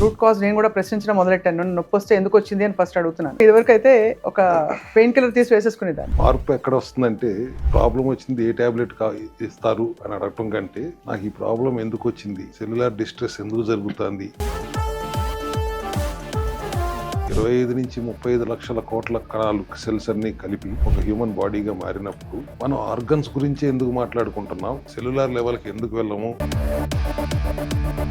Route cause నేను కూడా ప్రశ్నించడం మొదలెట్టాను. నొప్పి వస్తే ఎందుకు వచ్చింది అని ఫస్ట్ అడుగుతున్నాను. ఇదివరకు అయితే ఒక పెయిన్ కిల్లర్ తీసి వేసేసుకునేదాన్ని. మార్పు ఎక్కడ వస్తుందంటే ప్రాబ్లం వచ్చింది ఏ టాబ్లెట్ ఇస్తారు అని అడగటం కంటే నాకు ఈ ప్రాబ్లం ఎందుకు వచ్చింది, సెల్యులార్ డిస్ట్రెస్ ఎందుకు జరుగుతుంది, 25 నుంచి 35 లక్షల కోట్ల కణాలు సెల్స్ అన్ని కలిపి ఒక హ్యూమన్ బాడీగా మారినప్పుడు మనం ఆర్గన్స్ గురించి ఎందుకు మాట్లాడుకుంటున్నాం, సెల్యులార్ లెవెల్కి ఎందుకు వెళ్ళము.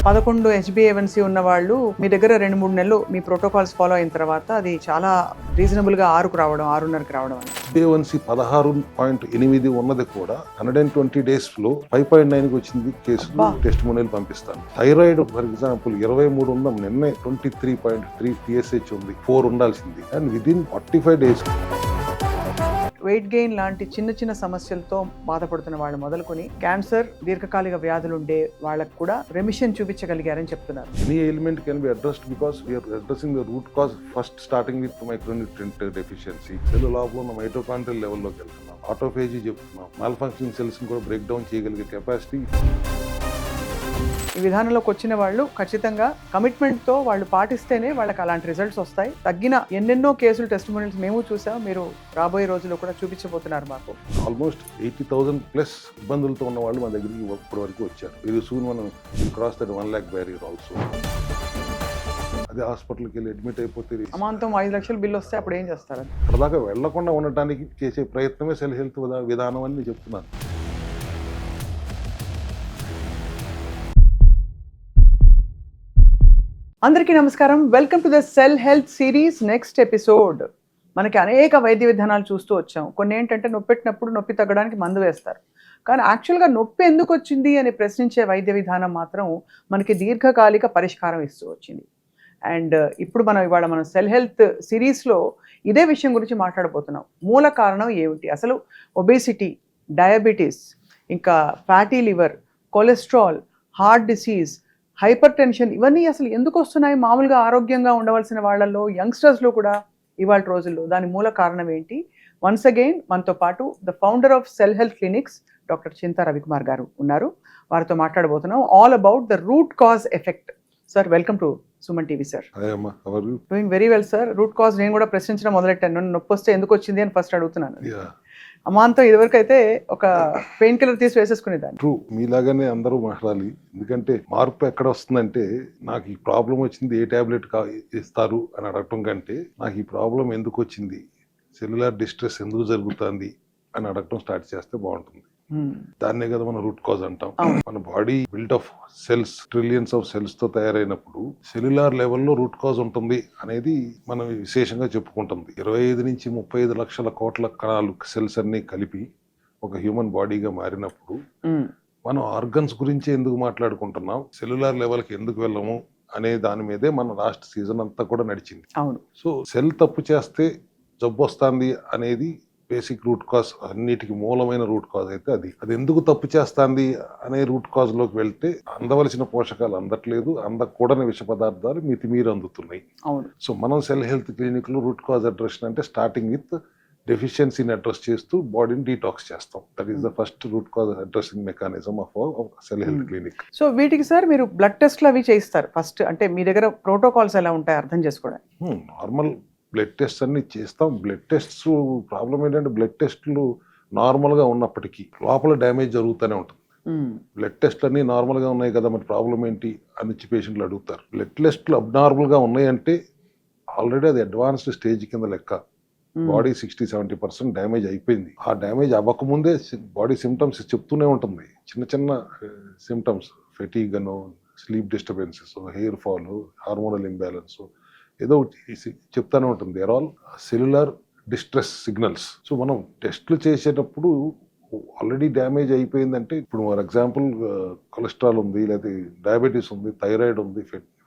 11 HbA1c ఉన్న వాళ్ళు మీ దగ్గర 2-3 నెలలు మీ ప్రోటోకాల్స్ ఫాలో అయిన తర్వాత అది చాలా రీజనబుల్ గా 6కు రావడం, 6.5కి రావడం. HbA1c 16.8 ఉన్నది కూడా 120 days లో 5.9కి వచ్చింది కేసులు టెస్టిమోనియల్ పంపిస్తాను. థైరాయిడ్ ఫర్ ఎగ్జాంపుల్ 23 ఉందాం, నిన్నే 23.3 TSH ఉంది, 4 ఉండాల్సింది, and within 45 days. Weight gain లాంటి చిన్న చిన్న సమస్యలతో బాధపడుతున్న వాళ్ళు మొదలుకొని క్యాన్సర్, దీర్ఘకాలిక వ్యాధులు ఉండే వాళ్ళకు కూడా రెమిషన్ చూపించగలిగారని చెప్తున్నారు. Any ailment can be addressed because we are addressing the root cause first, starting with micronutrient deficiency. Cell లోపల ఉన్న మైటోకాండ్రియల్ లెవెల్లోకి వెళ్తున్నాం, ఆటోఫేజీ చెప్తున్నాం, మాల్ఫంక్షనింగ్ సెల్స్ కూడా బ్రేక్ డౌన్ చేయగలిగే కెపాసిటీ. ఈ విధానంలోకి వచ్చిన వాళ్ళు ఖచ్చితంగా కమిట్మెంట్ తో వాళ్ళు పాటిస్తేనే వాళ్ళకి అలాంటి రిజల్ట్స్ వస్తాయి. తగ్గిన ఎన్నెన్నో కేసులు టెస్టిమోనియల్స్ మేము చూసాం, మీరు రాబోయే రోజుల్లో కూడా చూపించబోతున్నారు మాకు. ఆల్మోస్ట్ 80,000+ ఇబ్బందులతో ఉన్న వాళ్ళు మన దగ్గరికి ఇప్పటి వరకు వచ్చారు. వెరీ సూన్ మనం cross that 1 lakh barrier also. అదే హాస్పిటల్కి వెళ్ళి అడ్మిట్ అయిపోతే అమాంతం 5 లక్షల బిల్లు వస్తే అప్పుడు ఏం చేస్తారు? అప్పటిదాకా వెళ్లకుండా ఉండటానికి చేసే ప్రయత్నమే సెల్ హెల్త్ విధానం అని చెప్తున్నాను. అందరికీ నమస్కారం. Welcome to the cell health series next episode. మనకి అనేక వైద్య విధానాలు చూస్తూ వచ్చాం. కొన్ని ఏంటంటే నొప్పి పెట్టినప్పుడు నొప్పి తగ్గడానికి మందు వేస్తారు, కానీ యాక్చువల్గా నొప్పి ఎందుకు వచ్చింది అని ప్రశ్నించే వైద్య విధానం మాత్రం మనకి దీర్ఘకాలిక పరిష్కారం ఇస్తూ వచ్చింది. అండ్ ఇప్పుడు ఇవాళ మనం సెల్ హెల్త్ సిరీస్లో ఇదే విషయం గురించి మాట్లాడబోతున్నాం. మూల కారణం ఏమిటి, అసలు ఒబేసిటీ, డయాబెటీస్, ఇంకా fatty liver, cholesterol, heart disease, hyper tension, ఇవన్నీ అసలు ఎందుకు వస్తున్నాయి? మామూలుగా ఆరోగ్యంగా ఉండవలసిన వాళ్ళల్లో, యంగ్స్టర్స్లో కూడా ఇవాళ రోజుల్లో దాని మూల కారణం ఏంటి? వన్స్ అగైన్ మనతో పాటు the founder of cell health clinics doctor Chinta Ravikumar గారు ఉన్నారు. వారితో మాట్లాడబోతున్నాం all about the root cause effect. Sir, welcome to Suman TV. Sir, doing very well sir. Root cause నేను కూడా ప్రశ్నించడం మొదలెట్టాను. నొప్పి వస్తే ఎందుకు వచ్చింది అని ఫస్ట్ అడుగుతున్నాను. అమాంతం ఇదివరకు అయితే ఒక పెయిన్ కిల్లర్ తీసి వేసేసుకునేదాన్ని. ట్రూ, మీలాగానే అందరూ మాట్లాడాలి. ఎందుకంటే మార్పు ఎక్కడ వస్తుందంటే నాకు ఈ ప్రాబ్లం వచ్చింది ఏ టాబ్లెట్ ఇస్తారు అని అడగటం కంటే నాకు ఈ ప్రాబ్లం ఎందుకు వచ్చింది, సెల్యులార్ డిస్ట్రెస్ ఎందుకు జరుగుతుంది అని అడగటం స్టార్ట్ చేస్తే బాగుంటుంది. దాన్నే కదా మనం రూట్ కాజ్ అంటాం. మన body built of cells, trillions of cells తో తయారైనప్పుడు సెల్యులార్ లెవెల్లో రూట్ కాజ్ ఉంటుంది అనేది మనం విశేషంగా చెప్పుకుంటుంది. 25 నుంచి 35 లక్షల కోట్ల కణాలు సెల్స్ అన్ని కలిపి ఒక హ్యూమన్ బాడీగా మారినప్పుడు మనం ఆర్గన్స్ గురించి ఎందుకు మాట్లాడుకుంటున్నాం, సెల్యులార్ లెవెల్కి ఎందుకు వెళ్ళము అనే దాని మీదే మన లాస్ట్ సీజన్ అంతా కూడా నడిచింది. సో సెల్ తప్పు చేస్తే జబ్బు వస్తుంది అనేది బేసిక్ రూట్ కాజ్, అన్నిటికీ మూలమైన రూట్ కాజ్ అయితే అది ఎందుకు తప్పు చేస్తుంది అనే రూట్ కాజ్ లోకి వెళ్తే అందవలసిన పోషకాలు అందట్లేదు, అందకూడని విష పదార్థాలు మితిమీరి అందుతున్నాయి. సో మనం సెల్ హెల్త్ క్లినిక్ లో రూట్ కాజ్ అడ్రస్ అంటే స్టార్టింగ్ విత్ డెఫిషియన్సీని అడ్రస్ చేస్తూ బాడీని డీటాక్స్ చేస్తాం. That is the first route cause addressing mechanism of cell health clinic. So వీటికి సార్ మీరు బ్లడ్ టెస్ట్లు అవి చేయిస్తారు ఫస్ట్, అంటే మీ దగ్గర ప్రోటోకాల్స్ ఎలా ఉంటాయి అర్థం చేసుకోవడానికి? నార్మల్ బ్లడ్ టెస్ట్ అన్ని చేస్తాం. బ్లడ్ టెస్ట్ ప్రాబ్లం ఏంటంటే బ్లడ్ టెస్ట్లు నార్మల్గా ఉన్నప్పటికీ లోపల డ్యామేజ్ జరుగుతూనే ఉంటుంది. బ్లడ్ టెస్ట్లు అన్ని నార్మల్గా ఉన్నాయి కదా, మరి ప్రాబ్లం ఏంటి అని పేషెంట్లు అడుగుతారు. బ్లడ్ టెస్ట్లు అబ్నార్మల్గా ఉన్నాయంటే ఆల్రెడీ అది అడ్వాన్స్డ్ స్టేజ్ కింద లెక్క. బాడీ 60-70% డ్యామేజ్ అయిపోయింది. ఆ డ్యామేజ్ అవ్వకముందే బాడీ సిమ్టమ్స్ చెప్తూనే ఉంటుంది. చిన్న చిన్న సిమ్టమ్స్, ఫెటీగ్ అను, sleep disturbances, hair fall, hormonal imbalance, ఏదో చెప్తానే ఉంటుంది. They're all cellular distress signals. So మనం టెస్ట్లు చేసేటప్పుడు ఆల్రెడీ డ్యామేజ్ అయిపోయిందంటే, ఇప్పుడు ఫర్ ఎగ్జాంపుల్ కొలెస్ట్రాల్ ఉంది, లేదా డయాబెటీస్ ఉంది, థైరాయిడ్ ఉంది,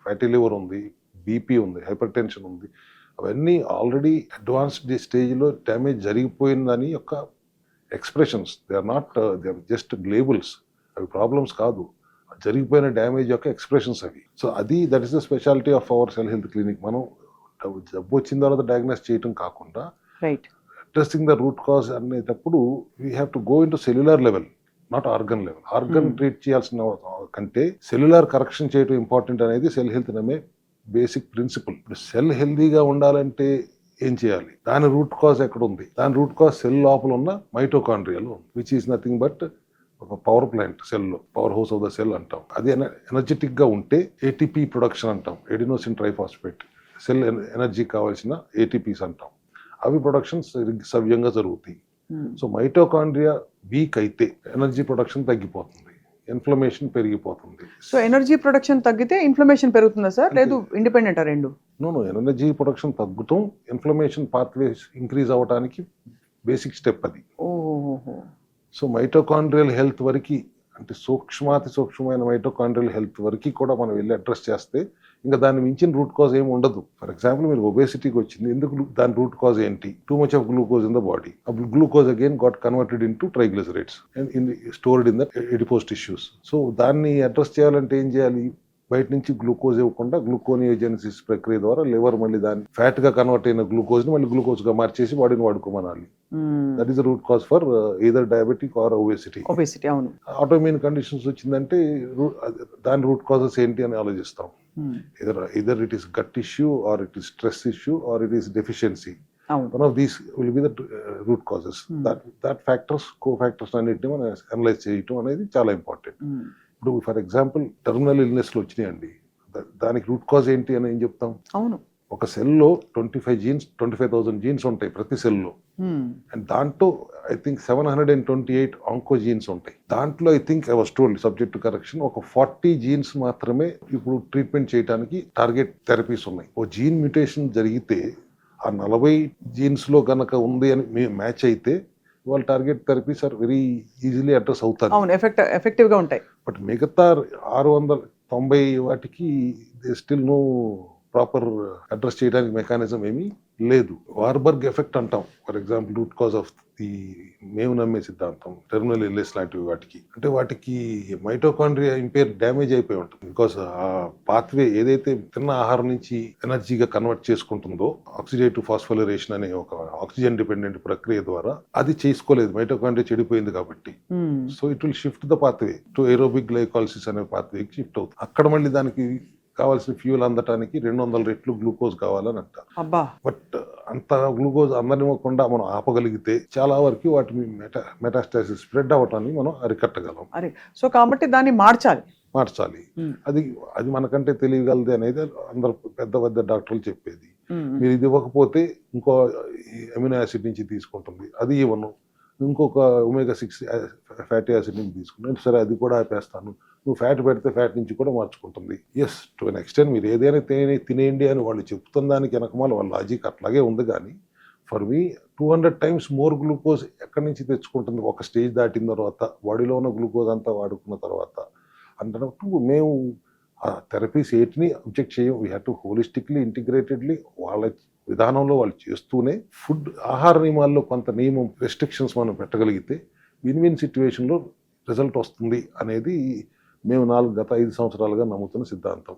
ఫ్యాటీ లివర్ ఉంది, బీపీ ఉంది, హైపర్ టెన్షన్ ఉంది, అవన్నీ ఆల్రెడీ అడ్వాన్స్డ్ స్టేజ్లో డ్యామేజ్ జరిగిపోయిందని యొక్క expressions. They are not, they are just labels. అవి ప్రాబ్లమ్స్ కాదు, జరిగిపోయిన డ్యామేజ్ యొక్క ఎక్స్ప్రెషన్స్ అవి. So that is the speciality of our cell health clinic. మనం జబ్బు వచ్చిన తర్వాత డయాగ్నోస్ చేయటం కాకుండా అడ్రస్సింగ్ ద రూట్ కాజ్ అనేటప్పుడు we have to go into cellular level, not organ level. Organ treat చేయాల్సిన కంటే సెల్యులార్ కరెక్షన్ చేయడం ఇంపార్టెంట్ అనేది సెల్ హెల్త్ నమ్మే బేసిక్ ప్రిన్సిపల్. సెల్ హెల్దీగా ఉండాలంటే ఏం చేయాలి, దాని రూట్ కాజ్ ఎక్కడ ఉంది? దాని రూట్ కాజ్ సెల్ లోపల ఉన్న మైటోకాండ్రియాలో ఉంది, విచ్ ఈస్ నథింగ్ బట్ ఒక పవర్ ప్లాంట్. సెల్లో power house of the cell అంటాం. అది ఎనర్జెటిక్ గా ఉంటే ఏటీపీ ప్రొడక్షన్ అంటాం, ఎడినోసిన్ ట్రైఫాస్ఫేట్. సెల్ ఎనర్జీ కావాల్సిన ఏటీపీస్ అంటాం. అవి ప్రొడక్షన్ సవ్యంగా జరుగుతాయి. సో మైటోకాండ్రియా వీక్ అయితే ఎనర్జీ ప్రొడక్షన్ తగ్గిపోతుంది, ఇన్ఫ్లమేషన్ పెరిగిపోతుంది. సో ఎనర్జీ ప్రొడక్షన్ తగ్గితే ఇన్ఫ్లమేషన్ పెరుగుతుందా సార్, లేదు ఇండిపెండెంట్ రెండు? నో, ఎనర్జీ ప్రొడక్షన్ తగ్గుతాం, ఇన్ఫ్లమేషన్ పాత్వేస్ ఇంక్రీజ్ అవ్వడానికి బేసిక్ స్టెప్ అది. ఓహో. సో మైటోకాండ్రియల్ హెల్త్ వరకు, అంటే సూక్ష్మాతి సూక్ష్మమైన మైటోకాండ్రియల్ హెల్త్ వరకు కూడా మనం వెళ్ళి అడ్రస్ చేస్తే ఇంకా దాన్ని మించిన రూట్ కాజ్ ఏమి ఉండదు. ఫర్ ఎగ్జాంపుల్ మీరు ఒబేసిటీకి వచ్చింది, ఎందుకు? దాని రూట్ కాజ్ ఏంటి? Too much of glucose in the body. అప్పుడు glucose again got converted into triglycerides and stored in the adipose tissues. So దాన్ని అడ్రస్ చేయాలంటే ఏం చేయాలి? బయట నుంచి గ్లూకోజ్ ఇవ్వకుండా గ్లూకోనియోజెనిసిస్ ప్రక్రియ ద్వారా లివర్ మళ్ళీ దాన్ని ఫ్యాట్ గా కన్వర్ట్ అయిన గ్లూకోజ్ ని మళ్ళీ గ్లూకోజ్ గా మార్చేసి బాడీని వాడుకోమనాలి. That is the root cause for either diabetic or obesity. అవును. ఆటోఇమ్యూన్ కండిషన్స్ వచ్చిందంటే దాని రూట్ కాజెస్ ఏంటి అని ఆలోచిస్తాం. either it is gut issue or it is stress issue or it is deficiency. One of these will be the root causes. That factors, co-factors అన్నిటిని మనం analyse చేయటం అనేది చాలా ఇంపార్టెంట్. ఇప్పుడు ఫర్ ఎగ్జాంపుల్ టెర్మినల్ ఇల్నెస్ లో వచ్చినాయండి, దానికి route cause ఏంటి అని ఏం చెప్తాం? అవును. ఒక సెల్లో 25,000 జీన్స్ ఉంటాయి ప్రతి సెల్లో. అండ్ దాంట్లో ఐ థింక్ 728 ఆంకోజీన్స్ ఉంటాయి. దాంట్లో I think I was told, subject to correction, ఒక 40 జీన్స్ మాత్రమే ఇప్పుడు ట్రీట్మెంట్ చేయడానికి టార్గెట్ థెరపీస్ ఉన్నాయి. ఓ జీన్ మ్యూటేషన్ జరిగితే ఆ 40 జీన్స్ లో గనక ఉంది అని మ్యాచ్ అయితే వాళ్ళ target therapies are very easily address అవుతారు. అవును, ఎఫెక్టివ్ గా ఉంటాయి. బట్ మిగతా 690 వాటికి స్టిల్ నో ప్రాపర్ అడ్రస్ చేయడానికి మెకానిజం ఏమీ లేదు. వార్బర్గ్ ఎఫెక్ట్ అంటాం for example, root cause of the మేము నమ్మే సిద్ధాంతం, టెర్మినల్ ఇల్నెస్ లాంటివి వాటికి. అంటే వాటికి మైటోకాండ్రియా ఇంపేర్ డ్యామేజ్ అయిపోయి ఉంటుంది. బికాస్ ఆ పాత్వే ఏదైతే తిన్న ఆహారం నుంచి ఎనర్జీగా కన్వర్ట్ చేసుకుంటుందో, ఆక్సిడేటివ్ ఫాస్ఫోలిరేషన్ అనే ఒక ఆక్సిజన్ డిపెండెంట్ ప్రక్రియ ద్వారా అది చేసుకోలేదు, మైటోకాండ్రియా చెడిపోయింది కాబట్టి. So it will shift the pathway to aerobic glycolysis అనే పాత్వేకి షిఫ్ట్ అవుతుంది. అక్కడ మళ్ళీ దానికి కావాల్సిన ఫ్యూల్ అందటానికి 200 రెట్లు గ్లూకోజ్ కావాలని అంటారు. బట్ అంత గ్లూకోజ్ అందనివ్వకుండా మనం ఆపగలిగితే చాలా వరకు వాటి మెటాస్టాసిస్ స్ప్రెడ్ అవ్వటాన్ని మనం అరికట్టగలం. సో కాబట్టి దాన్ని మార్చాలి. అది మనకంటే తెలియగలది అనేది అందరు పెద్ద పెద్ద డాక్టర్లు చెప్పేది. మీరు ఇది ఇవ్వకపోతే ఇంకో అమినో యాసిడ్ నుంచి తీసుకుంటుంది, అది ఇవ్వను, ఇంకొక ఒమేగా 6 ఫ్యాటీ యాసిడ్ నుంచి తీసుకున్నాను, సరే అది కూడా ఆపేస్తాను, నువ్వు ఫ్యాట్ పెడితే ఫ్యాట్ నుంచి కూడా మార్చుకుంటుంది. ఎస్, టు ఎన్ ఎక్స్టెంట్ మీరు ఏదైనా తినేయండి అని వాళ్ళు చెప్తున్న దానికి వెనకమాల వాళ్ళ లాజిక్ అట్లాగే ఉంది. కానీ for me 200 times more glucose ఎక్కడి నుంచి తెచ్చుకుంటుంది? ఒక స్టేజ్ దాటిన తర్వాత, బాడీలో ఉన్న గ్లూకోజ్ అంతా వాడుకున్న తర్వాత. అంటున్నప్పుడు మేము ఆ థెరపీస్ ఏటిని అబ్జెక్ట్ చేయం. వీ హ్యావ్ టు హోలిస్టిక్లీ ఇంటిగ్రేటెడ్లీ వాళ్ళ విధానంలో వాళ్ళు చేస్తూనే ఫుడ్ ఆహార నియమాల్లో కొంత నియమం రెస్ట్రిక్షన్స్ మనం పెట్టగలిగితే విన్ సిచ్యువేషన్లో రిజల్ట్ వస్తుంది అనేది మేము గత 5 సంవత్సరాలుగా నమ్ముతున్న సిద్ధాంతం.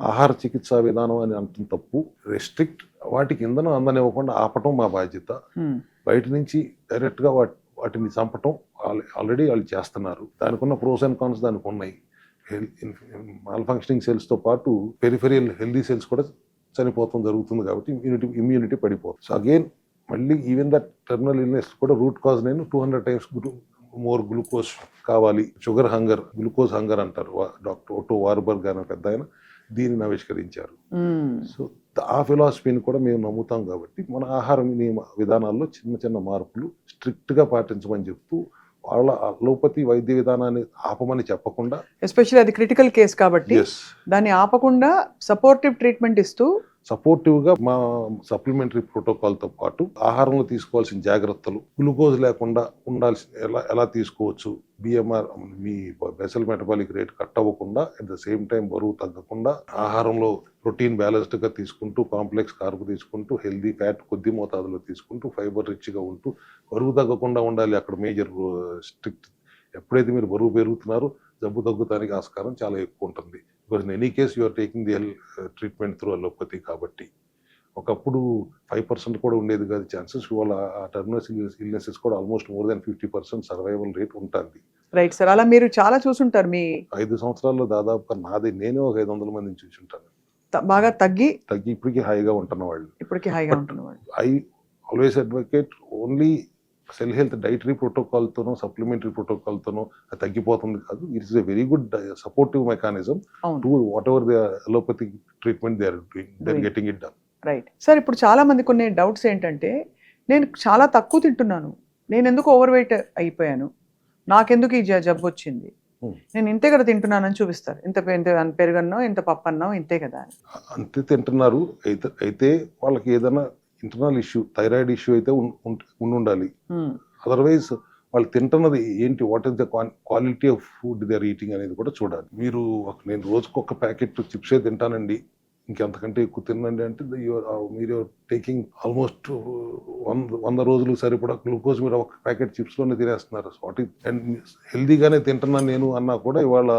ఆహార చికిత్సా విధానం అని అంటున్న తప్పు. రెస్ట్రిక్ట్, వాటికి ఇంధనం అందనివ్వకుండా ఆపటం మా బాధ్యత. బయట నుంచి డైరెక్ట్ గా వాటిని చంపటం ఆల్రెడీ వాళ్ళు చేస్తున్నారు. దానికి ఉన్న ప్రోస్ అండ్ కాన్స్ దానికి ఉన్నాయి. మాల్ ఫంక్షనింగ్ సెల్స్ తో పాటు పెరిఫెరియల్ హెల్దీ సెల్స్ కూడా చనిపోవడం జరుగుతుంది కాబట్టి ఇమ్యూనిటీ పడిపోతుంది. సో అగైన్ మళ్ళీ ఈవెన్ దట్ టెర్మినల్ ఇల్నెస్ కూడా రూట్ కాజ్ నేను 200 times మోర్ గ్లూకోజ్ కావాలి, షుగర్ హంగర్, గ్లూకోజ్ హంగర్ అంటారు. డాక్టర్ ఓటో వార్బర్గ్ అనే పెద్ద ఆయన దీనిని ఆవిష్కరించారు. సో ఆ ఫిలాసఫీని కూడా మేము నమ్ముతాం కాబట్టి మన ఆహార నియమ విధానాల్లో చిన్న చిన్న మార్పులు స్ట్రిక్ట్ గా పాటించమని చెప్తూ, వాళ్ళ అలోపతి వైద్య విధానాన్ని ఆపమని చెప్పకుండా, ఎస్పెషల్లీ అది క్రిటికల్ కేస్ కాబట్టి దాన్ని ఆపకుండా సపోర్టివ్ ట్రీట్మెంట్ ఇస్తూ, సపోర్టివ్ గా మా సప్లిమెంటరీ ప్రోటోకాల్ తో పాటు ఆహారంలో తీసుకోవాల్సిన జాగ్రత్తలు, గ్లూకోజ్ లేకుండా ఉండాల్సిన ఎలా తీసుకోవచ్చు, బిఎంఆర్ మీ బేసల్ మెటబాలిక్ రేట్ కట్ అవ్వకుండా, అట్ ద సేమ్ టైం బరువు తగ్గకుండా, ఆహారంలో ప్రోటీన్ బ్యాలెన్స్డ్ గా తీసుకుంటూ, కాంప్లెక్స్ కార్బ్ తీసుకుంటూ, హెల్దీ ఫ్యాట్ కొద్ది మోతాదులో తీసుకుంటూ, ఫైబర్ రిచ్ గా ఉంటూ, బరువు తగ్గకుండా ఉండాలి. అక్కడ మేజర్ స్ట్రిక్ట్. ఎప్పుడైతే మీరు బరువు పెరుగుతున్నారో జబ్బు తగ్గుతానికి ఆస్కారం చాలా ఎక్కువ ఉంటుంది. Because in any case you're taking the treatment through allopathy కాబట్టి. ఒకప్పుడు 5% కూడా ఉండేది కాదు ఛాన్సెస్. ఇవాళ ఆ టెర్మినల్ ఇల్నెసెస్ కూడా almost more than 50% survival rate ఉంటుంది. రైట్ సార్, అలా మీరు చాలా చూసుంటారు. మీ 5 సంవత్సరాల్లో దాదాపుగా నేనే ఒక 500 మందిని చూసుంటాను. బాగా తగ్గి తగ్గి ఇప్పటికీ హాయిగా ఉంటున్న వాళ్ళు. ఇప్పటికీ హాయిగా ఉంటున్నవాళ్ళు. I always advocate only cell health dietary ప్రోటోకాల్తోనో సప్లిమెంటరీ ప్రోటోకాల్తోనో అది తగ్గిపోతుంది కాదు. It is a very good supportive mechanism అవును. To whatever the allopathic treatment they are doing, they are Doing. Getting it done. Right sir. ఇప్పుడు చాలా మందికి కొన్ని డౌట్స్ ఏంటంటే, నేను చాలా తక్కువ తింటున్నాను, నేను ఎందుకు ఓవర్ వెయిట్ అయిపోయాను, నాకెందుకు ఈ జబ్బు వచ్చింది, నేను ఇంతే కదా తింటున్నానని చూపిస్తారు. ఇంత పెరుగన్నో ఇంత పప్పు అన్నో ఇంతే కదా అని. అంతే తింటున్నారు. అయితే వాళ్ళకి ఏదైనా ఇంటర్నల్ ఇష్యూ, థైరాయిడ్ ఇష్యూ అయితే ఉండాలి. Hmm. అదర్వైజ్ వాళ్ళు తింటున్నది ఏంటి, what is the quality of food they are eating అనేది కూడా చూడాలి. మీరు నేను రోజుకు ఒక ప్యాకెట్ చిప్సే తింటానండి, ఇంకెంతకంటే ఎక్కువ తినండి అంటే మీరు టేకింగ్ ఆల్మోస్ట్ 100 రోజులు సరిపడా గ్లూకోజ్ మీరు ఒక ప్యాకెట్ చిప్స్లోనే తినేస్తున్నారు. వాట్ ఇస్ అండ్ హెల్దీగానే తింటున్నాను నేను అన్నా కూడా ఇవాళ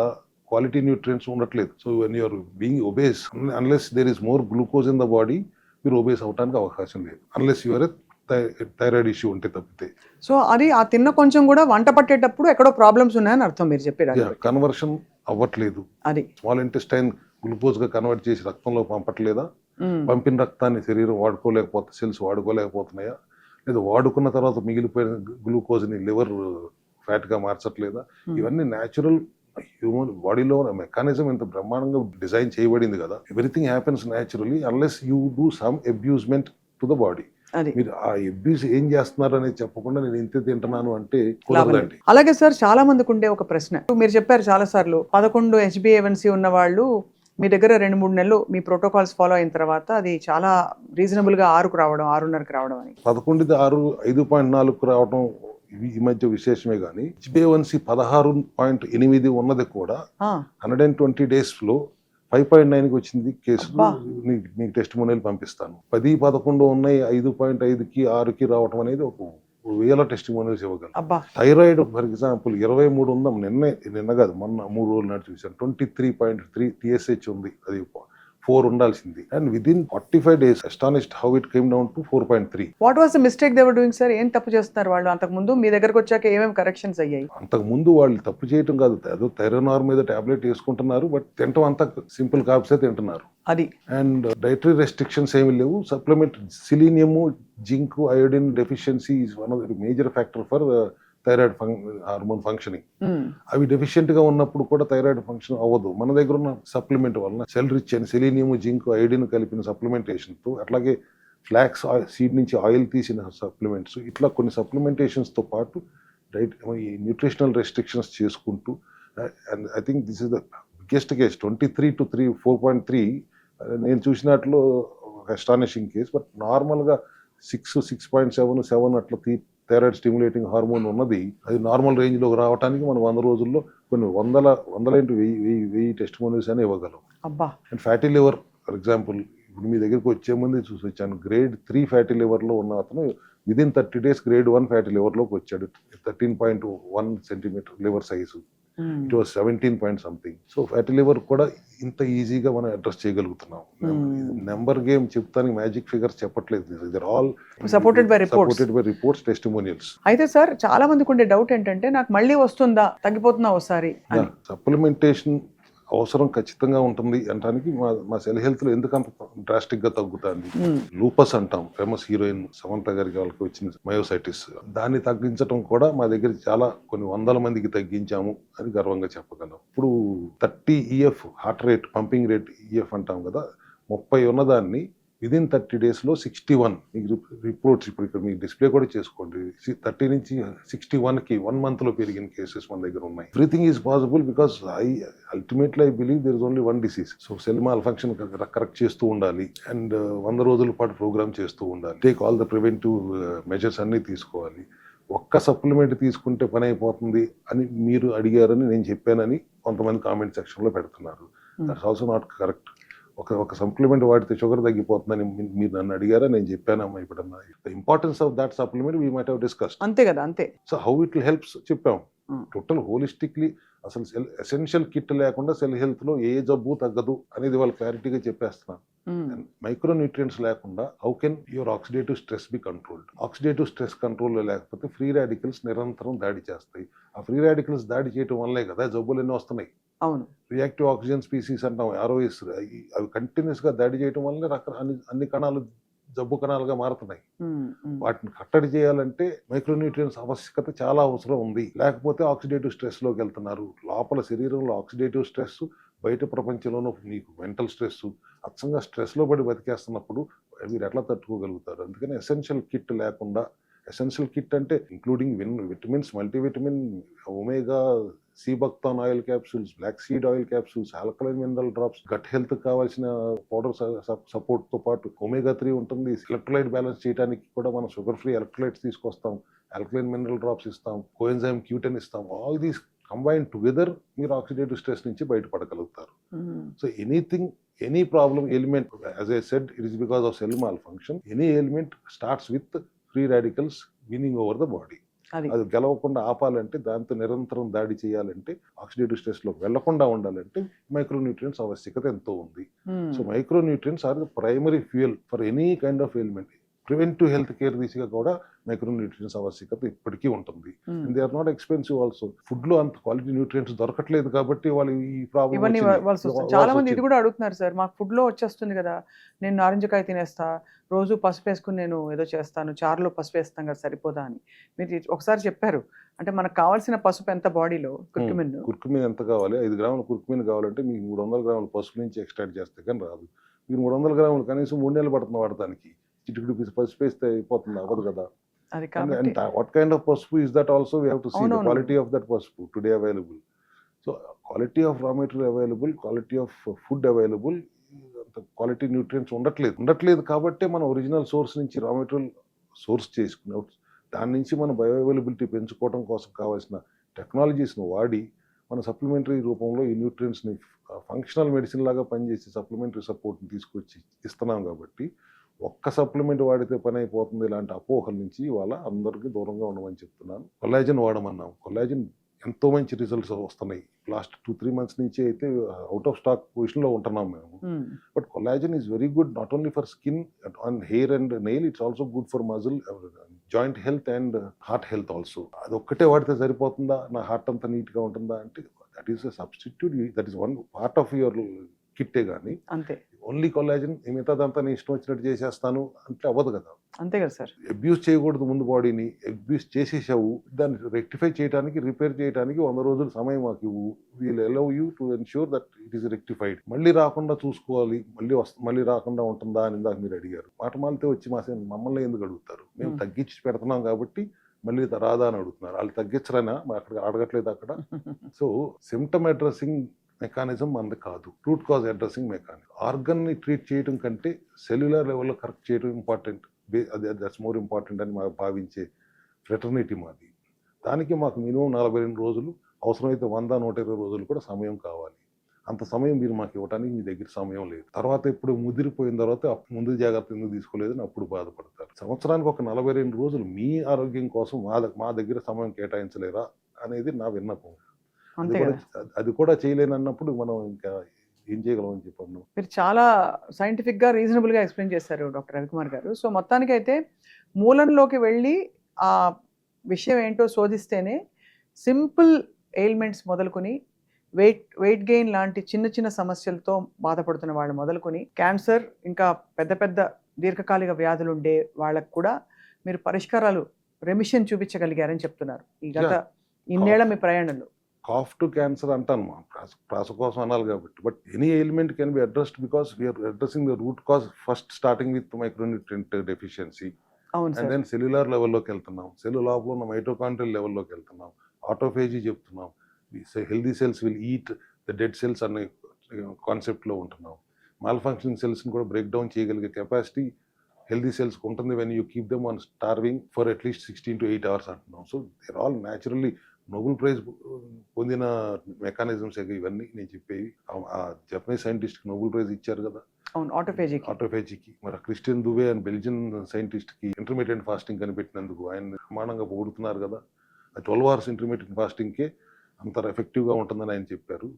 క్వాలిటీ న్యూట్రియంట్స్ ఉండట్లేదు. So when you're being obese, unless there is more glucose in the body, మీరు ఒబేస్ అవడానికి అవకాశం లేదు, అన్లెస్ యువర్ థైరాయిడ్ ఇష్యూ ఉంటే తప్పితే. సో అది ఆ తిన్న కొంచెం కూడా వంట పట్టేటప్పుడు ఎక్కడో ప్రాబ్లమ్స్ ఉన్నాయని అర్థం మీరు చెప్పేది. కన్వర్షన్ అవ్వట్లేదు. అది స్మాల్ ఇంటెస్టైన్ గ్లూకోజ్ గా కన్వర్ట్ చేసి రక్తంలో పంపట్లేదా, Hmm. పంపిన రక్తాన్ని శరీరం వాడుకోలేకపోతే, సెల్స్ వాడుకోలేకపోతున్నాయా, లేదా వాడుకున్న తర్వాత మిగిలిపోయిన గ్లూకోజ్ని లివర్ ఫ్యాట్ గా మార్చట్లేదా? ఇవన్నీ న్యాచురల్ హ్యూమన్ బాడీలో మెకానిజం ఎంత బ్రహ్మాండంగా డిజైన్ చేయబడింది కదా. Everything happens naturally unless you do some abusement to the body. అది మీరు ఆ అబ్యూస్ ఏం చేస్తున్నారు అనేది చెప్పకుండా నేను ఇంతే తింటున్నాను అంటే కుదరదండి. అలాగే సార్, చాలా మందికి ఉండే ఒక ప్రశ్న, మీరు చెప్పారు చాలా సార్లు, 11 HbA1c ఉన్న వాళ్ళు మీ దగ్గర 2-3 నెలలు మీ ప్రోటోకాల్స్ ఫాలో అయిన తర్వాత అది చాలా రీజనబుల్ గా 6కు రావడం, 6.5కి రావడం అని. 11ది 6 5.4కు రావడం ఈ మధ్య విశేషమే కానీ HbA1c 16.8 ఉన్నది కూడా 120 days లో 5.9కి వచ్చింది కేసులు. అబ్బా. మీకు టెస్ట్ మోనియల్ పంపిస్తాను. 10-11 ఉన్నాయి, 5.5కి 6కి రావటం అనేది ఒక వేల టెస్ట్ మోనియల్స్ ఇవ్వగలరు. అబ్బా. థైరాయిడ్ ఫర్ ఎగ్జాంపుల్ 23 ఉందాం, నిన్న కాదు మొన్న 3 రోజుల నాటి చూశాను 23.3 TSH ఉంది, అది 4 ఉండాల్సింది. And within 45 days astonished how it came down to 4.3. What was the mistake they were doing sir? ఏం తప్పు చేస్తున్నారు వాళ్ళు? అంతకు ముందు మీ దగ్గరకు వచ్చాక ఏమేమి కరెక్షన్స్ అయ్యాయి? అంతకు ముందు వాళ్ళు తప్పు చేయటం కాదు, ఏదో థైరోనార్ మీద టాబ్లెట్ వేసుకుంటున్నారు, బట్ తింటం అంతా సింపుల్ కాప్సే తింటున్నారు. అది అండ్ డైటరీ రెస్ట్రిక్షన్స్ ఏమి లేవు. Supplement selenium, zinc, iodine deficiency is one of the major factor for thyroid hormone functioning. అవి డెఫిషియెంట్ గా ఉన్నప్పుడు కూడా థైరాయిడ్ ఫంక్షన్ అవ్వదు. మన దగ్గర ఉన్న సప్లిమెంట్ వలన సెల్ రిచ్ అని సెలీనియం, జింక్, అయోడిన్ కలిపిన సప్లిమెంటేషన్ తో, అట్లాగే ఫ్లాక్స్ సీడ్ నుంచి ఆయిల్ తీసిన సప్లిమెంట్స్, ఇట్లా కొన్ని సప్లిమెంటేషన్స్ తో పాటు న్యూట్రిషనల్ రెస్ట్రిక్షన్స్ చేసుకుంటూ, and I think this is the biggest case 23 to 4.3 నేను చూసినట్లు అస్టానిషింగ్ కేస్. బట్ నార్మల్గా 6.7 అట్లా థైరాయిడ్ స్టిమ్యులేటింగ్ హార్మోన్ ఉన్నది, అది నార్మల్ రేంజ్లోకి రావడానికి మనం 100 రోజుల్లో కొన్ని వందల ఇంటూ 1000 టెస్ట్ మోనియల్స్ అని ఇవ్వగలం. అబ్బా. And fatty liver for example, ఇప్పుడు మీ దగ్గరికి వచ్చే ముందు చూసి వచ్చాను, గ్రేడ్ 3 ఫ్యాటీ లివర్లో ఉన్న అతను విదిన్ 30 days గ్రేడ్ 1 ఫ్యాటీ లివర్లోకి వచ్చాడు. 13.1 centimeter liver size, it was 17 point something. So fatty liver కూడా ఇంత ఈజీగా మనం అడ్రస్ చేయగలుగుతున్నాం. నెంబర్ గేమ్ చెప్తానికి మ్యాజిక్ ఫిగర్స్ చెప్పట్లేదు, all supported by reports, testimonials. అయితే సార్, చాలా మందికి ఉండే డౌట్ ఏంటంటే, నాకు మళ్ళీ వస్తుందా, తగ్గిపోతుందా ఒకసారి అని. సప్లిమెంటేషన్ అవసరం ఖచ్చితంగా ఉంటుంది అంటానికి మా సెల్ హెల్త్ లో ఎందుకు అంత డ్రాస్టిక్ గా తగ్గుతుంది. లూపస్ అంటాం, ఫేమస్ హీరోయిన్ సమంత గారికి వాళ్ళకి వచ్చిన మయోసైటిస్, దాన్ని తగ్గించడం కూడా మా దగ్గర చాలా కొన్ని 100 మందికి తగ్గించాము అని గర్వంగా చెప్పగలం. ఇప్పుడు 30 EF heart rate, pumping rate EF అంటాం కదా, 30 ఉన్నదాన్ని విదిన్ 30 days లో 61. మీకు రిపోర్ట్స్ ఇప్పుడు ఇక్కడ మీకు డిస్ప్లే కూడా చేసుకోండి. 30 నుంచి 61కి 1 month లో పెరిగిన కేసెస్ మన దగ్గర ఉన్నాయి. Everything is possible because ultimately I believe there is only one disease. So cell mall function correct చేస్తూ ఉండాలి, అండ్ 100 రోజుల పాటు ప్రోగ్రామ్ చేస్తూ ఉండాలి, take all the preventive measures అన్ని తీసుకోవాలి. ఒక్క సప్లిమెంట్ తీసుకుంటే పని అయిపోతుంది అని మీరు అడిగారని నేను చెప్పానని కొంతమంది కామెంట్ సెక్షన్లో పెడుతున్నారు. That's also not correct. ఒక సప్లిమెంట్ వాడితే షుగర్ తగ్గిపోతుందని మీరు నన్ను అడిగారా, నేను చెప్పానమ్మా ఇప్పుడన్నా. The importance of that supplement we might have discussed. అంతే కదా, అంతే. So how it will helps చెప్పాం. టోటల్ హోలిస్టిక్లీ అసలు ఎసెన్షియల్ కిట్ లేకుండా సెల్ హెల్త్ లో ఏ జబ్బు తగ్గదు అనేది వాళ్ళు క్లారిటీగా చెప్పేస్తున్నాను. మైక్రో న్యూట్రియంట్స్ లేకుండా how can your oxidative stress be controlled? Oxidative stress కంట్రోల్లో లేకపోతే ఫ్రీ రాడికల్స్ నిరంతరం దాడి చేస్తాయి. ఆ ఫ్రీ రాడికల్స్ దాడి చేయడం వల్లే కదా జబ్బులు ఎన్నో వస్తున్నాయి. అవును. రియాక్టివ్ ఆక్సిజన్ స్పీసీస్ అంటాం, ఆర్ఓఎస్. అవి కంటిన్యూస్గా దాడి చేయడం వల్ల అన్ని కణాలు జబ్బు కణాలుగా మారుతున్నాయి. వాటిని కట్టడి చేయాలంటే మైక్రోన్యూట్రియన్స్ ఆవశ్యకత చాలా అవసరం ఉంది. లేకపోతే ఆక్సిడేటివ్ స్ట్రెస్లోకి వెళ్తున్నారు. లోపల శరీరంలో ఆక్సిడేటివ్ స్ట్రెస్, బయట ప్రపంచంలోనూ మీకు మెంటల్ స్ట్రెస్, అచ్చంగా స్ట్రెస్లో పడి బతికేస్తున్నప్పుడు మీరు ఎట్లా తట్టుకోగలుగుతారు? అందుకని ఎసెన్షియల్ కిట్ లేకుండా, ఎసెన్షియల్ కిట్ అంటే including vitamins, multivitamin, omega, sea buckthorn oil capsules, black seed oil capsules, alkaline mineral drops, gut health కావాల్సిన పౌడర్ సపోర్ట్ తో పాటు ఒమేగా 3 ఉంటుంది. ఎలక్ట్రోలైట్ బ్యాలెన్స్ చేయడానికి కూడా మనం షుగర్ ఫ్రీ ఎలక్ట్రోలైట్స్ తీసుకొస్తాం, ఆల్కలైన్ మినరల్ డ్రాప్స్ ఇస్తాం, కోఎంజైమ్ Q10 ఇస్తాం. ఆల్ దీస్ కంబైన్ టుగెదర్ మీరు ఆక్సిడేటివ్ స్ట్రెస్ నుంచి బయటపడగలుగుతారు. So anything, any problem element, as I said, it is because of cell malfunction. Any ailment starts with free radicals winning over the body. అది గెలవకుండా ఆపాలంటే, దాంతో నిరంతరం దాడి చేయాలంటే, oxidative stress లోకి వెళ్లకుండా ఉండాలంటే మైక్రోన్యూట్రియన్స్ ఆవశ్యకత ఎంతో ఉంది. So micronutrients are the primary fuel for any kind of ailment. Preventive health care దిశగా కూడా మైక్రోన్యూట్రియన్స్ ఆవశ్యకత ఇప్పటికీ ఉంటుంది. They are not expensive also. Food లో అంత క్వాలిటీ న్యూట్రియన్స్ దొరకట్లేదు కాబట్టి వాళ్ళు ఈ ప్రాబ్లం. చాలా మంది ఇది కూడా అడుగుతున్నారు సార్, మాకు ఫుడ్ లో వచ్చేస్తుంది కదా, నేను నారింజకాయ తినేస్తా, రోజు పసుపు వేసుకుని నేను ఏదో చేస్తాను, చారులో పసుపు వేస్తాం కదా, సరిపోదా అని మీరు ఒకసారి చెప్పారు. అంటే మనకు కావాల్సిన పసుపు ఎంత బాడీలో? కుర్కుమిన్ ఎంత కావాలి? 5 గ్రాముల కుర్కుమిన్ కావాలంటే మీకు 300 గ్రాముల పసుపు నుంచి ఎక్స్ట్రాక్ట్ చేస్తే కానీ రాదు. మీరు 300 గ్రాములు కనీసం 3 నెలలు పడుతుంది వాడటానికి. చిటికుడు పసుపు వేస్తే అయిపోతుంది, అవ్వదు కదా. And what kind of పసుపు is that also? We have to see the quality of that పసుపు today available. So quality of raw material available, quality of food available, quality nutrients ఉండట్లేదు కాబట్టి మనం ఒరిజినల్ సోర్స్ నుంచి raw material source చేసుకున్నాం. దాని నుంచి మనం బయో అవైలబిలిటీ పెంచుకోవడం కోసం కావాల్సిన టెక్నాలజీస్ను వాడి మన సప్లిమెంటరీ రూపంలో ఈ న్యూట్రియంట్స్ని ఫంక్షనల్ మెడిసిన్ లాగా పనిచేసి సప్లిమెంటరీ సపోర్ట్ని తీసుకొచ్చి ఇస్తున్నాం. కాబట్టి ఒక్క సప్లిమెంట్ వాడితే పని అయిపోతుంది ఇలాంటి అపోహల నుంచి ఇవాళ అందరికీ దూరంగా ఉండమని చెప్తున్నాను. కొల్లాజన్ వాడమన్నాం. కొల్లాజన్ ఎంతో మంచి రిజల్ట్స్ వస్తున్నాయి. లాస్ట్ 2-3 months నుంచి అయితే అవుట్ ఆఫ్ స్టాక్ పొజిషన్లో ఉంటున్నాం మేము. But collagen is very good not only for skin and hair and nail, it's also good for muscle, joint health and heart health also. అది ఒక్కటే వాడితే సరిపోతుందా, నా హార్ట్ అంతా నీట్గా ఉంటుందా అంటే that is a substitute, that is one part of your కిట్టే. కానీ అంతే ఓన్లీ కొల్లాజన్ మిగతాదంతా నేను ఇష్టం వచ్చినట్టు చేసేస్తాను అంటే అవ్వదు కదా. అంతే కదా సార్. అబ్యూస్ చేయకూడదు ముందు బాడీని. అబ్యూస్ చేసేసావు, దాన్ని రెక్టిఫై చేయడానికి, రిపేర్ చేయడానికి 100 రోజులు సమయం మాకు ఇవ్వు. We'll allow you to ensure that it is rectified. మళ్ళీ రాకుండా చూసుకోవాలి, మళ్ళీ రాకుండా ఉంటుందా అని ఇందాక మీరు అడిగారు. మాట మాలితే వచ్చి మమ్మల్ని ఎందుకు అడుగుతారు? మేము తగ్గించి పెడుతున్నాం కాబట్టి మళ్ళీ రాదా అని అడుగుతున్నారు. వాళ్ళు తగ్గించరైనా అక్కడ అడగట్లేదు అక్కడ. సో సిమ్టమ్ అడ్రసింగ్ మెకానిజం మనది కాదు, రూట్ కాజ్ అడ్రసింగ్ మెకానిజం. ఆర్గన్ని ట్రీట్ చేయడం కంటే సెల్యులర్ లెవెల్లో కరెక్ట్ చేయడం ఇంపార్టెంట్. దట్స్ మోర్ ఇంపార్టెంట్ అని మాకు భావించే ఫ్రెటర్నిటీ మాది. దానికి మాకు మినిమం 42 రోజులు, అవసరమైతే 100-120 రోజులు కూడా సమయం కావాలి. అంత సమయం మీరు మాకు ఇవ్వడానికి మీ దగ్గర సమయం లేదు. తర్వాత ఇప్పుడు ముదిరిపోయిన తర్వాత ముందు జాగ్రత్త ఎందుకు తీసుకోలేదని అప్పుడు బాధపడతారు. సంవత్సరానికి ఒక 42 రోజులు మీ ఆరోగ్యం కోసం మా దగ్గర సమయం కేటాయించలేరా అనేది నా విన్నపం. అది కూడా చేయలేనన్నప్పుడు మనం ఇంకా ఏం చేయగలమని చెప్పాను. మీరు చాలా సైంటిఫిక్ గా, రీజనబుల్ గా ఎక్స్ప్లెయిన్ చేశారు డాక్టర్ రవికుమార్ గారు. సో మొత్తానికి అయితే మూలంలోకి వెళ్ళి ఆ విషయం ఏంటో శోధిస్తేనే సింపుల్ ఎయిల్మెంట్స్ మొదలుకొని వెయిట్ గెయిన్ లాంటి చిన్న చిన్న సమస్యలతో బాధపడుతున్న వాళ్ళు మొదలుకొని క్యాన్సర్, ఇంకా పెద్ద పెద్ద దీర్ఘకాలిక వ్యాధులు ఉండే వాళ్ళకు కూడా మీరు పరిష్కారాలు, రెమిషన్ చూపించగలిగారని చెప్తున్నారు ఈ గత ఇన్నేళ్ల మీ ప్రయాణంలో. కాఫ్ టు క్యాన్సర్ అంటాను, ప్రాస కోసం అనాలి కాబట్టి. But any ailment can be addressed because we're addressing the root cause first, starting with micronutrient deficiency. And then cellular లెవెల్లోకి వెళ్తున్నాం, సెల్ లోపల ఉన్న మైటోకాండ్రియల్ లెవెల్లోకి వెళ్తున్నాం, ఆటోఫేజీ చెప్తున్నాం, healthy cells will eat the dead cells అనే కాన్సెప్ట్లో ఉంటున్నాం. మాల్ ఫంక్షనింగ్ సెల్స్ని కూడా బ్రేక్ డౌన్ చేయగలిగే కెపాసిటీ హెల్దీ సెల్స్కి ఉంటుంది when you keep them on starving for at least 16 to 8 hours అంటున్నాం. So there all naturally Nobel prize పొందిన మెకానిజమ్స్ ఇవన్నీ నేను చెప్పేవి. ఆ జపనీస్ సైంటిస్ట్కి నోబెల్ ప్రైజ్ ఇచ్చారు కదా ఆటోఫేజీకి. మరి క్రిస్టియన్ దువే అని బెల్జియన్ సైంటిస్ట్కి ఇంటర్మీడియట్ ఫాస్టింగ్ కనిపెట్టినందుకు ఆయన నిర్మాణంగా పొగుడుతున్నారు కదా. 12 hours ఇంటర్మీడియట్ ఫాస్టింగ్కే అంత ఎఫెక్టివ్గా ఉంటుందని ఆయన చెప్పారు.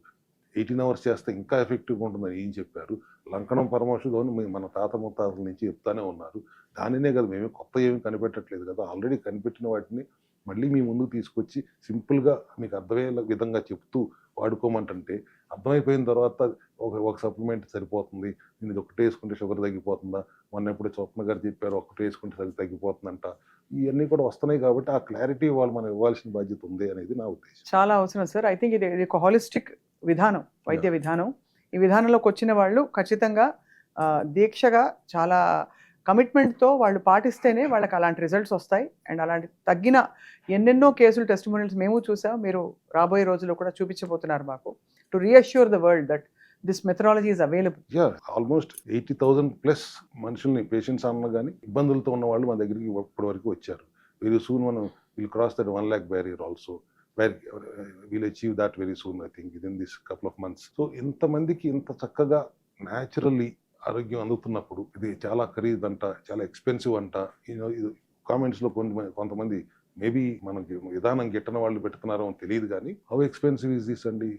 18 hours చేస్తే ఇంకా ఎఫెక్టివ్గా ఉంటుందని ఏం చెప్పారు. లంకణం పరమశుధోని మన తాత ముత్తాతల నుంచి చెప్తానే ఉన్నారు. దానినే కదా, మేమే కొత్త ఏమి కనిపెట్టట్లేదు కదా, ఆల్రెడీ కనిపెట్టిన వాటిని మళ్ళీ మీ ముందుకు తీసుకొచ్చి సింపుల్గా మీకు అర్థమయ్యే విధంగా చెప్తూ వాడుకోమంటే అర్థమైపోయిన తర్వాత ఒక సప్లిమెంట్ సరిపోతుంది, నేను ఇది ఒకటి వేసుకుంటే షుగర్ తగ్గిపోతుందా, మొన్న ఎప్పుడు స్వప్న గారు చెప్పారు ఒకటి వేసుకుంటే సరి తగ్గిపోతుందంట, ఇవన్నీ కూడా వస్తున్నాయి. కాబట్టి ఆ క్లారిటీ వాళ్ళు మనం ఇవ్వాల్సిన బాధ్యత ఉంది అనేది నా ఉద్దేశం. చాలా అవసరం సార్. ఐ థింక్ ఇది ఒక హాలిస్టిక్ విధానం, వైద్య విధానం. ఈ విధానంలోకి వచ్చిన వాళ్ళు ఖచ్చితంగా దీక్షగా చాలా కమిట్మెంట్తో వాళ్ళు పాటిస్తేనే వాళ్ళకి అలాంటి రిజల్ట్స్ వస్తాయి. అండ్ అలాంటి తగ్గిన ఎన్నెన్నో కేసులు టెస్టిమోనియల్స్ మేము చూసాం, మీరు రాబోయే రోజుల్లో కూడా చూపించబోతున్నారు మాకు, to reassure the world that this methodology is available. Almost 80,000+ మనుషుల్ని పేషెంట్స్ అన్న కానీ ఇబ్బందులతో ఉన్న వాళ్ళు మన దగ్గరికి ఇప్పటి వరకు వచ్చారు. వెరీ సూన్ మనం will cross that 1 lakh barrier also. We'll achieve that very soon, I think, within this couple of months. So ఇంతమందికి ఇంత చక్కగా న్యాచురల్లీ ఆరోగ్యం అందుతున్నప్పుడు ఇది చాలా ఖరీదంట, చాలా ఎక్స్పెన్సివ్ అంట, ఇది కామెంట్స్లో కొంతమంది మేబీ మనకి విధానం గిట్టన వాళ్ళు పెట్టుకున్నారో అని తెలియదు కానీ హౌ ఎక్స్పెన్సివ్ ఈజ్ దిస్ అండి.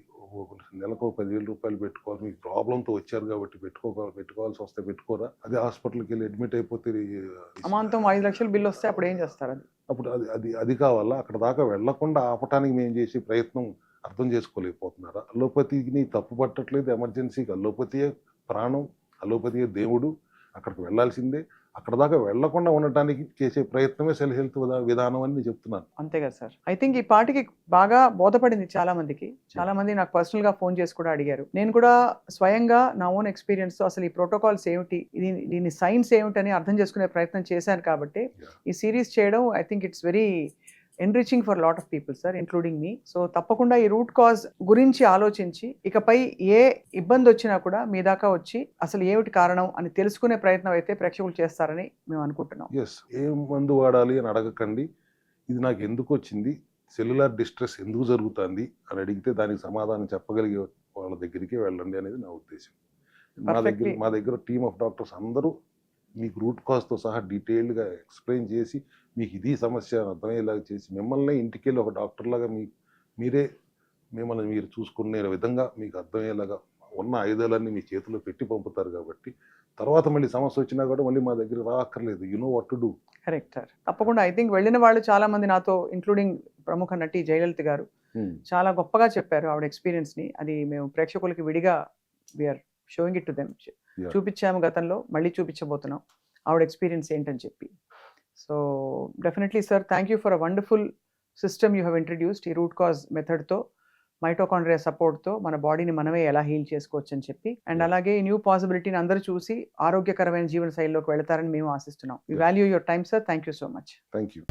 నెలకు 10,000 రూపాయలు పెట్టుకోవాలి, మీకు ప్రాబ్లంతో వచ్చారు కాబట్టి పెట్టుకోవాల్సి వస్తే పెట్టుకోరా, అదే హాస్పిటల్కి వెళ్ళి అడ్మిట్ అయిపోతే అమాంతం 5 లక్షల బిల్లు వస్తే అప్పుడు ఏం చేస్తారు? అప్పుడు అది కావాలా? అక్కడ దాకా వెళ్లకుండా ఆపటానికి మేము చేసే ప్రయత్నం అర్థం చేసుకోలేకపోతున్నారా? అలోపతిని తప్పు పట్టట్లేదు, ఎమర్జెన్సీకి అలోపతియే ప్రాణం, అలోపతియే దేవుడు, అక్కడికి వెళ్లాల్సిందే. అక్కడ దాకా వెళ్లకుండా ఉండటానికి చేసే ప్రయత్నమే సెల్ హెల్త్ విధానం అని నేను చెప్తున్నాను. అంతే కదా సార్. ఐ థింక్ ఈ పాటికి బాగా బోధపడింది చాలా మందికి. చాలా మంది నాకు పర్సనల్ గా ఫోన్ చేసి కూడా అడిగారు. నేను కూడా స్వయంగా నా ఓన్ ఎక్స్పీరియన్స్ తో అసలు ఈ ప్రోటోకాల్స్ ఏమిటి, దీని సైన్స్ ఏమిటని అర్థం చేసుకునే ప్రయత్నం చేశాను. కాబట్టి ఈ సిరీస్ చేయడం I think it's very enriching for lot of people sir, including me. So తప్పకుండా ఈ రూట్ కాజ్ గురించి ఆలోచించి ఇకపై ఏ ఇబ్బంది వచ్చినా కూడా మీ దాకా వచ్చి అసలు ఏమిటి కారణం అని తెలుసుకునే ప్రయత్నం అయితే ప్రేక్షకులు చేస్తారని మేము అనుకుంటున్నాం. ఏ మందు వాడాలి అని అడగకండి, ఇది నాకు ఎందుకు వచ్చింది, సెల్యులార్ డిస్ట్రెస్ ఎందుకు జరుగుతుంది అని అడిగితే దానికి సమాధానం చెప్పగలిగే వాళ్ళ దగ్గరికి వెళ్ళండి అనేది నా ఉద్దేశం. మా దగ్గర టీమ్ ఆఫ్ డాక్టర్స్ అందరూ మీకు రూట్ కాజ్తో సహా డీటెయిల్డ్గా ఎక్స్ప్లెయిన్ చేసి మీకు ఇది సమస్య అర్థమయ్యేలాగా చేసి మిమ్మల్ని ఇంటికి వెళ్ళి ఒక డాక్టర్లాగా మిమ్మల్ని మీరు చూసుకునే విధంగా మీకు అర్థమయ్యేలాగా ఉన్న ఆయుధాలన్నీ మీ చేతిలో పెట్టి పంపుతారు. కాబట్టి తర్వాత మళ్ళీ సమస్య వచ్చినా కూడా మళ్ళీ మా దగ్గర రాక్కర్లేదు, you know what to do. Correct sir. తప్పకుండా. ఐ థింక్ వెళ్ళిన వాళ్ళు చాలా మంది నాతో, ఇంక్లూడింగ్ ప్రముఖ నటి జయలలిత గారు, చాలా గొప్పగా చెప్పారు ఆవిడ ఎక్స్పీరియన్స్ని. అది మేము ప్రేక్షకులకి విడిగా we're showing it to them, చూపించాము గతంలో, మళ్ళీ చూపించబోతున్నాం ఆవిడ ఎక్స్పీరియన్స్ ఏంటని చెప్పి. So definitely sir, thank you for a wonderful system you have introduced. ఈ రూట్ కాజ్ మెథడ్తో, మైటోకాండ్రియా సపోర్ట్తో మన బాడీని మనమే ఎలా హీల్ చేసుకోవచ్చు అని చెప్పి, అండ్ అలాగే ఈ న్యూ పాసిబిలిటీని అందరూ చూసి ఆరోగ్యకరమైన జీవన శైలిలోకి వెళతారని మేము ఆశిస్తున్నాం. We value your time sir. Thank you so much. Thank you.